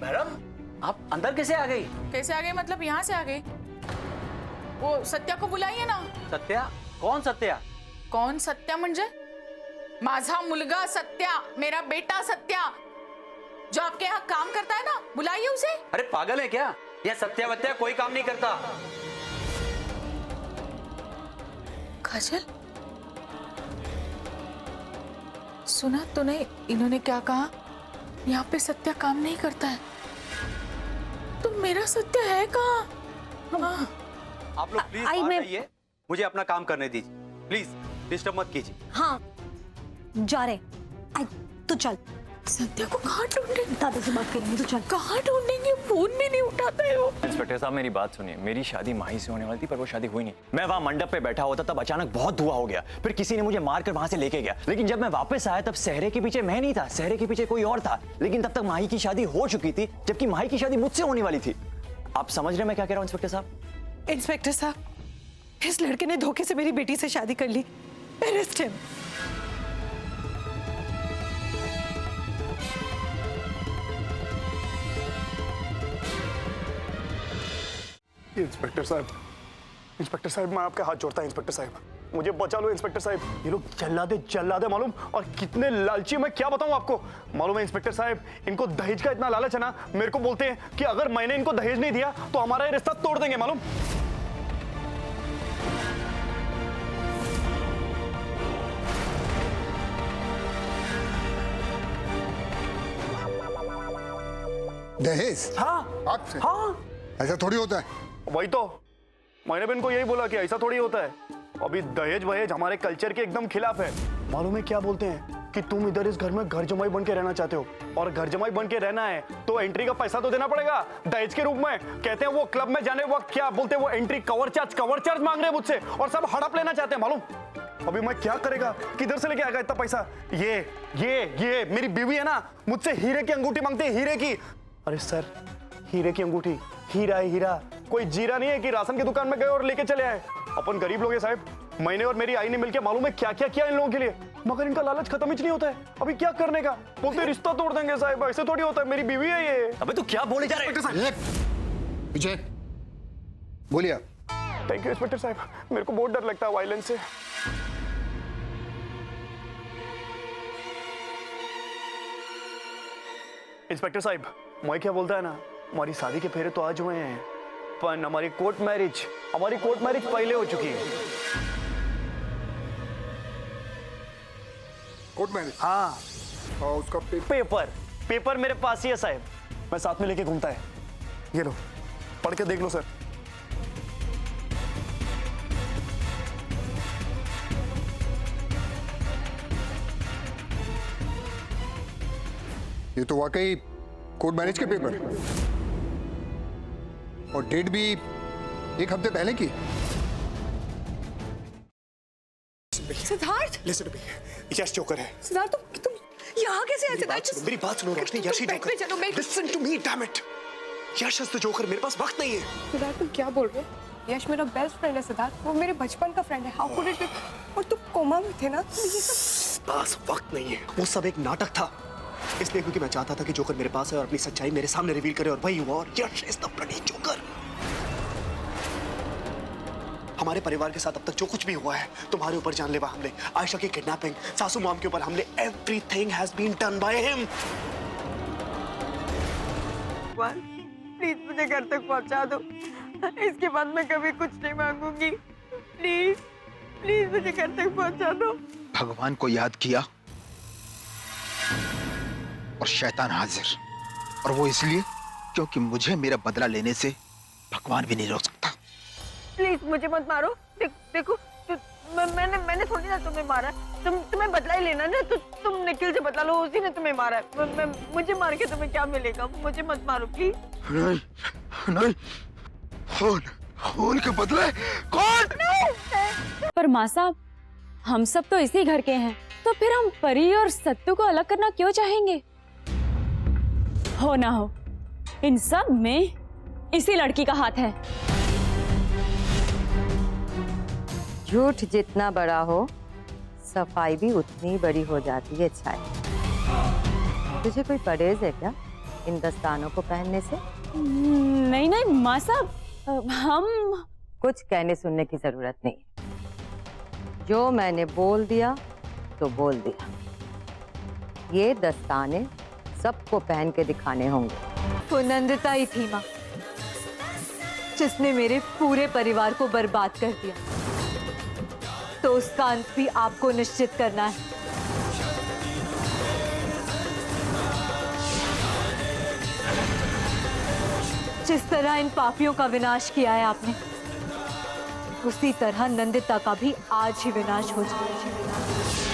Madam आप अंदर कैसे आ गई? कैसे आ गई मतलब यहाँ से आ गई? वो सत्या को बुलाइए ना। सत्या? कौन सत्या? कौन सत्या म्हणजे? माझा मुलगा सत्या, मेरा बेटा सत्या, जो आपके यहाँ काम करता है ना, बुलाइए उसे। अरे पागल है क्या? यह सत्या वत्या कोई काम नहीं करता। काजल, सुना तूने इन्होंने क्या कहा? यहाँ पे सत्या काम नहीं करता है। तो मेरा सत्या है कहाँ? आप लोग प्लीज बाहर आइए, मुझे अपना काम करने दीजिए। प्लीज डिस्टर्ब मत कीजिए। हाँ जा रहे। तू चल। सत्या को कहाँ ढूंढेंगे? दादा से बात करेंगे, तू चल। कहाँ ढूंढेंगे? फोन भी नहीं उठाता है वो। इंस्पेक्टर साहब मेरी बात सुनिए, मेरी शादी माही से होने वाली थी पर वो शादी हुई नहीं। मैं वहाँ मंडप पे बैठा होता तब अचानक बहुत धुआं हो गया, फिर किसी ने मुझे मारकर वहाँ से लेके गया। लेकिन जब मैं वापस आया तब सहरे के पीछे मैं नहीं था, सहरे के पीछे कोई और था। लेकिन तब तक माही की शादी हो चुकी थी, जबकि माही की शादी मुझसे होने वाली थी। आप समझ रहे मैं क्या कह रहा हूँ इंस्पेक्टर साहब? इंस्पेक्टर साहब, इस लड़के ने धोखे से मेरी बेटी से शादी कर ली। Arrest him. इंस्पेक्टर साहब मैं आपके हाथ जोड़ता हूं। इंस्पेक्टर साहब मुझे बचा लो। इंस्पेक्टर साहब ये लोग जल्लादे मालूम, और कितने लालची, मैं क्या बताऊं आपको। मालूम है इंस्पेक्टर साहब, इनको दहेज का इतना लालच है ना, मेरे को बोलते हैं कि अगर मैंने इनको दहेज नहीं दिया तो हमारा ये रिश्ता तोड़ देंगे। मालूम दहेज? हाँ आपसे? हाँ, ऐसा थोड़ी होता है। वही तो मैंने भी इनको यही बोला कि ऐसा थोड़ी होता है। अभी दहेज वहेज हमारे कल्चर के एकदम खिलाफ है। मालूम है क्या बोलते हैं कि तुम इधर इस घर में घर जमाई बन के रहना चाहते हो, और घर जमाई बन के रहना है तो एंट्री का पैसा तो देना पड़ेगा दहेज के रूप में। कहते हैं वो क्लब में जाने वक्त क्या बोलते हैं, वो एंट्री कवर चार्ज मांग रहे हैं मुझसे, और सब हड़प लेना चाहते हैं। मालूम अभी मैं क्या करेगा, किधर से लेके आएगा इतना पैसा? ये मेरी बीवी है ना, मुझसे हीरे की अंगूठी मांगते हैं, हीरे की। अरे सर, हीरे की अंगूठी, हीरा है हीरा, कोई जीरा नहीं है कि राशन की दुकान में गए और लेके चले आए। अपन गरीब लोग हैं साहब। मैंने और मेरी आई ने मिलकर मालूम है क्या क्या किया इन लोगों के लिए, मगर इनका लालच खत्म ही नहीं होता है। अभी क्या करने का, बोलते रिश्ता तोड़ देंगे साहब, ऐसे थोड़ी होता है। मेरी बीवी है ये। अबे तू क्या बोले जा रहे है? विजय बोलिए। थैंक यू इंस्पेक्टर साहब, मेरे को बहुत डर लगता है वायलेंस से। इंस्पेक्टर साहब मैं क्या बोलता है ना, हमारी शादी के फेरे तो आज हुए हैं, पर हमारी कोर्ट मैरिज पहले हो चुकी है। Court marriage? हाँ, और उसका पेपर मेरे पास ही है साहब, मैं साथ में लेके घूमता है। ये लो पढ़ के देख लो सर। ये तो वाकई कोर्ट मैरिज के पेपर, और डेट भी एक हफ्ते पहले की। Siddharth, listen to me, Yash joker है। सिद्धार्थ तुम यहाँ कैसे आए? सिद्धार्थ मेरी बात सुनो रोशनी, यश ही जोकर। चलो मैं। Listen to me damn it, Yash is the joker. मेरे पास वक्त नहीं है। सिद्धार्थ तुम क्या बोल रहे हो? यश मेरा बेस्ट फ्रेंड है सिद्धार्थ, वो मेरे बचपन का फ्रेंड है। How could it? और तुम कोमा में थे ना, तो ये सब पास वक्त नहीं है। वो सब एक नाटक था, इसलिए क्योंकि मैं चाहता था कि जोकर मेरे पास है और अपनी सच्चाई मेरे सामने रिवील करे, और वही हुआ। और यश इज द ब्लडी जोकर। हमारे परिवार के साथ अब तक जो कुछ भी हुआ है, तुम्हारे ऊपर जानलेवा हमले, आयशा की किडनैपिंग, सासू मॉम के ऊपर हमले, everything has been done by him. Please मुझे घर तक पहुंचा दो, इसके बाद मैं कभी कुछ नहीं मांगूंगी। प्लीज प्लीज मुझे घर तक पहुंचा दो। भगवान को याद किया और शैतान हाजिर, और वो इसलिए क्योंकि मुझे मेरा बदला लेने से भगवान भी नहीं रोक सकता। प्लीज मुझे मत मारो। देखो मैंने थोड़ी ना तुम्हें मारा, तुम्हें बदला ही लेना ना, तो तुम निखिल से बदला लो, उसी ने तुम्हें मारा है। मुझे मार के तुम्हें क्या मिलेगा? मुझे मत मारो प्लीज। नहीं, खून के बदले कौन? पर माँ साहब, हम सब तो इसी घर के हैं, तो फिर हम परी और सत्तू को अलग करना क्यों चाहेंगे? हो ना हो, इन सब में इसी लड़की का हाथ है। झूठ जितना बड़ा हो, सफाई भी उतनी बड़ी हो जाती है। छाया, तुझे कोई परहेज है क्या? इन दस्तानों को पहनने से? नहीं नहीं माँ साहब, हम कुछ कहने सुनने की जरूरत नहीं। जो मैंने बोल दिया तो बोल दिया। ये दस्ताने सबको पहन के दिखाने होंगे। वो नंदिता ही थी माँ, जिसने मेरे पूरे परिवार को बर्बाद कर दिया। तो उसका अंत भी आपको निश्चित करना है। जिस तरह इन पापियों का विनाश किया है आपने, उसी तरह नंदिता का भी आज ही विनाश हो जाए।